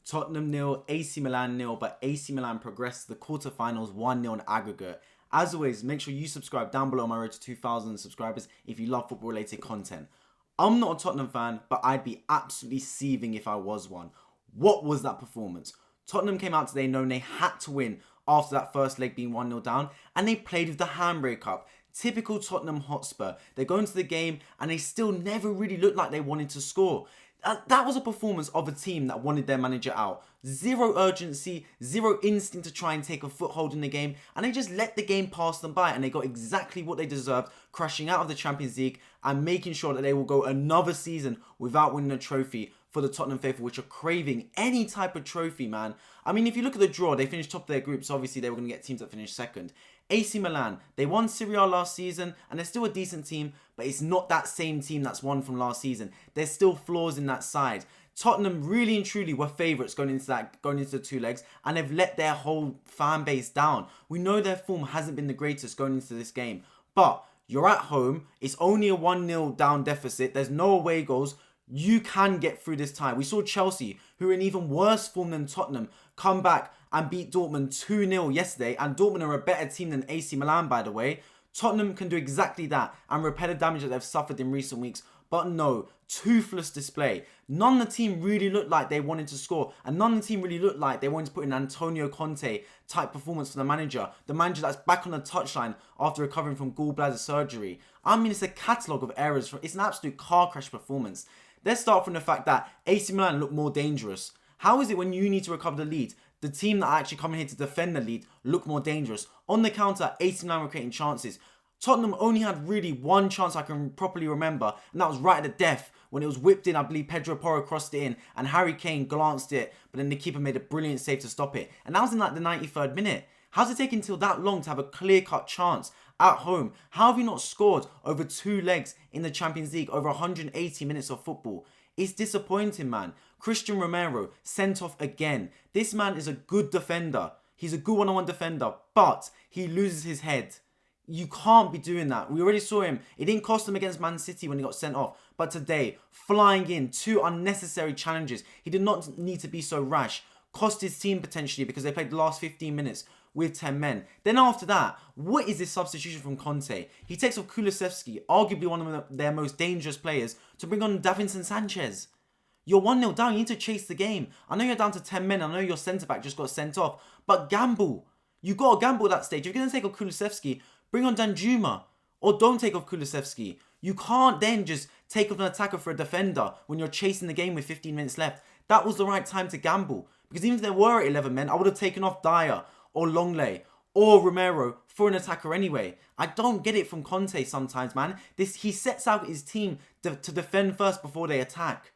Tottenham nil, AC Milan nil, but AC Milan progressed to the quarterfinals 1-0 in aggregate. As always, make sure you subscribe down below on my road to 2,000 subscribers if you love football related content. I'm not a Tottenham fan, but I'd be absolutely seething if I was one. What was that performance? Tottenham came out today knowing they had to win after that first leg being 1-0 down, and they played with the handbrake up. Typical Tottenham Hotspur. They go into the game and they still never really looked like they wanted to score. That was a performance of a team that wanted their manager out. Zero urgency, zero instinct to try and take a foothold in the game, and they just let the game pass them by, and they got exactly what they deserved, crashing out of the Champions League and making sure that they will go another season without winning a trophy for the Tottenham faithful, which are craving any type of trophy, man. I mean, if you look at the draw, they finished top of their group, so obviously they were going to get teams that finished second. AC Milan, they won Serie A last season, and they're still a decent team, but it's not that same team that's won from last season. There's still flaws in that side. Tottenham really and truly were favourites going into the two legs, and they've let their whole fan base down. We know their form hasn't been the greatest going into this game, but you're at home, it's only a 1-0 down deficit, there's no away goals. You can get through this tie. We saw Chelsea, who are in even worse form than Tottenham, come back and beat Dortmund 2-0 yesterday. And Dortmund are a better team than AC Milan, by the way. Tottenham can do exactly that and repair the damage that they've suffered in recent weeks. But no, toothless display. None of the team really looked like they wanted to score. And none of the team really looked like they wanted to put in Antonio Conte type performance for the manager. The manager that's back on the touchline after recovering from gallbladder surgery. I mean, it's a catalogue of errors. It's an absolute car crash performance. Let's start from the fact that AC Milan look more dangerous. How is it when you need to recover the lead, the team that are actually coming here to defend the lead look more dangerous? On the counter, AC Milan were creating chances. Tottenham only had really one chance I can properly remember, and that was right at the death when it was whipped in. I believe Pedro Porro crossed it in, and Harry Kane glanced it, but then the keeper made a brilliant save to stop it. And that was in like the 93rd minute. How's it taking until that long to have a clear-cut chance at home? How have you not scored over two legs in the Champions League, over 180 minutes of football? It's disappointing, man. Christian Romero sent off again. This man is a good defender. He's a good one-on-one defender, but he loses his head. You can't be doing that. We already saw him. It didn't cost him against Man City when he got sent off. But today, flying in, two unnecessary challenges. He did not need to be so rash. Cost his team potentially because they played the last 15 minutes with 10 men. Then after that, what is this substitution from Conte? He takes off Kulusevski, arguably one of their most dangerous players, to bring on Davinson Sanchez. You're 1-0 down, you need to chase the game. I know you're down to 10 men, I know your centre-back just got sent off, but gamble. You got to gamble at that stage. If you're going to take off Kulusevski, bring on Danjuma, or don't take off Kulusevski. You can't then just take off an attacker for a defender when you're chasing the game with 15 minutes left. That was the right time to gamble, because even if there were 11 men, I would have taken off Dyer, or Longley, or Romero for an attacker anyway. I don't get it from Conte sometimes, man. He sets out his team to defend first before they attack.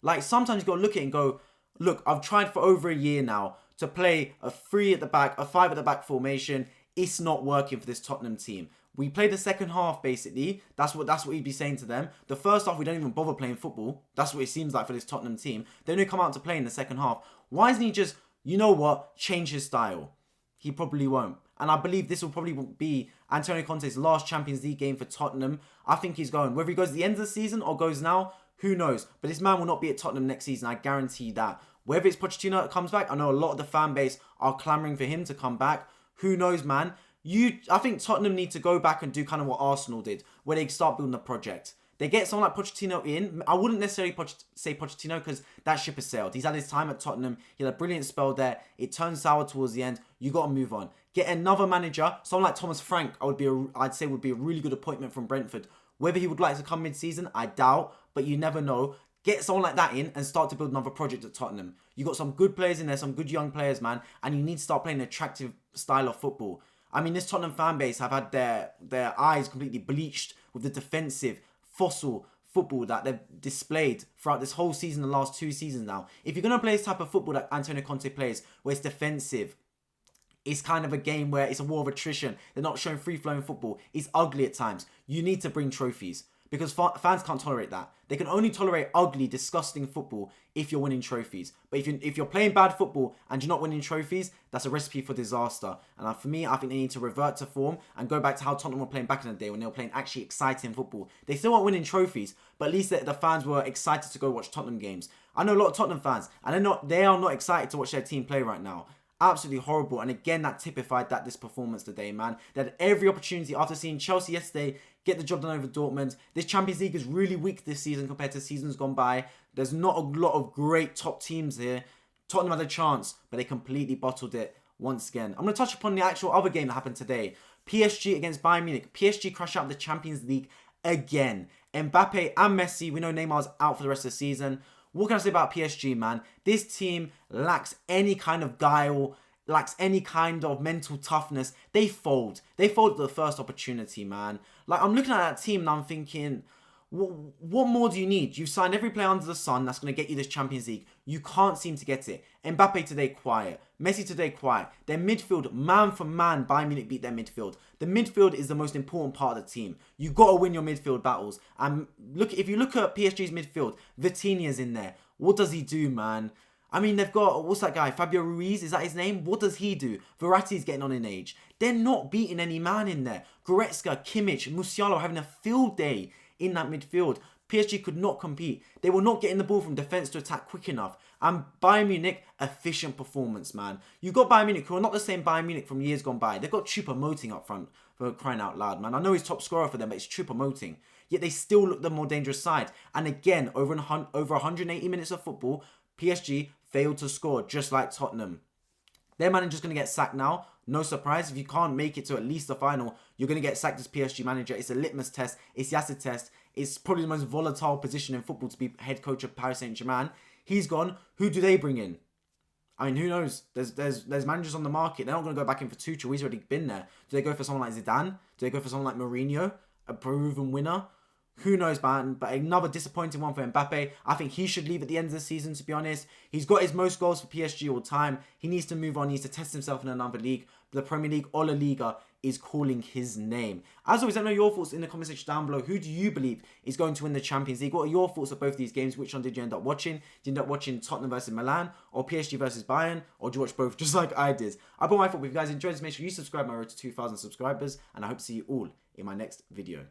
Like, sometimes you got to look at it and go, look, I've tried for over a year now to play a 3 at the back, a 5 at the back formation. It's not working for this Tottenham team. We played the second half, basically. That's what he'd be saying to them. The first half, we don't even bother playing football. That's what it seems like for this Tottenham team. They only come out to play in the second half. Why isn't he just, you know what, change his style? He probably won't. And I believe this will probably be Antonio Conte's last Champions League game for Tottenham. I think he's going. Whether he goes at the end of the season or goes now, who knows? But this man will not be at Tottenham next season. I guarantee that. Whether it's Pochettino that comes back, I know a lot of the fan base are clamouring for him to come back. Who knows, man? I think Tottenham need to go back and do kind of what Arsenal did, where they start building a project. They get someone like Pochettino in. I wouldn't necessarily say Pochettino because that ship has sailed. He's had his time at Tottenham. He had a brilliant spell there. It turned sour towards the end. You got to move on. Get another manager. Someone like Thomas Frank, I'd say would be a really good appointment from Brentford. Whether he would like to come mid-season, I doubt, but you never know. Get someone like that in and start to build another project at Tottenham. You got some good players in there, some good young players, man, and you need to start playing an attractive style of football. I mean, this Tottenham fan base have had their eyes completely bleached with the defensive, fossil football that they've displayed throughout this whole season, the last 2 seasons now. If you're going to play this type of football that Antonio Conte plays, where it's defensive, it's kind of a game where it's a war of attrition. They're not showing free-flowing football. It's ugly at times. You need to bring trophies. because fans can't tolerate that. They can only tolerate ugly, disgusting football if you're winning trophies. But if you're playing bad football and you're not winning trophies, that's a recipe for disaster. And for me, I think they need to revert to form and go back to how Tottenham were playing back in the day when they were playing actually exciting football. They still weren't winning trophies, but at least the fans were excited to go watch Tottenham games. I know a lot of Tottenham fans, and they are not excited to watch their team play right now. Absolutely horrible. And again, that typified this performance today, man. They had every opportunity after seeing Chelsea yesterday get the job done over Dortmund. This Champions League is really weak this season compared to seasons gone by. There's not a lot of great top teams here. Tottenham had a chance, but they completely bottled it once again. I'm going to touch upon the actual other game that happened today. PSG against Bayern Munich. PSG crash out of the Champions League again. Mbappe and Messi, we know Neymar's out for the rest of the season. What can I say about PSG, man? This team lacks any kind of guile, lacks any kind of mental toughness. They fold. They fold at the first opportunity, man. Like, I'm looking at that team and I'm thinking, what more do you need? You've signed every player under the sun that's going to get you this Champions League. You can't seem to get it. Mbappe today, quiet. Messi today, quiet. Their midfield, man for man, Bayern Munich beat their midfield. The midfield is the most important part of the team. You got to win your midfield battles. And if you look at PSG's midfield, Vitinha's in there. What does he do, man? I mean, they've got, what's that guy? Fabio Ruiz, is that his name? What does he do? Verratti's getting on in age. They're not beating any man in there. Goretzka, Kimmich, Musiala having a field day in that midfield. PSG could not compete. They were not getting the ball from defence to attack quick enough. And Bayern Munich, efficient performance, man. You've got Bayern Munich, who are not the same Bayern Munich from years gone by. They've got Choupo-Moting up front, for crying out loud, man. I know he's top scorer for them, but it's Choupo-Moting. Yet they still look the more dangerous side. And again, over 180 minutes of football, PSG failed to score, just like Tottenham. Their manager's going to get sacked now. No surprise. If you can't make it to at least the final, you're going to get sacked as PSG manager. It's a litmus test. It's the acid test. It's probably the most volatile position in football to be head coach of Paris Saint-Germain. He's gone. Who do they bring in? I mean, who knows? There's managers on the market. They're not going to go back in for Tuchel. He's already been there. Do they go for someone like Zidane? Do they go for someone like Mourinho, a proven winner? Who knows, man? But another disappointing one for Mbappe. I think he should leave at the end of the season, to be honest. He's got his most goals for PSG all time. He needs to move on. He needs to test himself in another league. The Premier League or La Liga is calling his name. As always, let me know your thoughts in the comment section down below. Who do you believe is going to win the Champions League? What are your thoughts of both these games? Which one did you end up watching? Did you end up watching Tottenham versus Milan or PSG versus Bayern? Or did you watch both just like I did? I put my thought. If you guys enjoyed this, make sure you subscribe. My road to 2,000 subscribers. And I hope to see you all in my next video.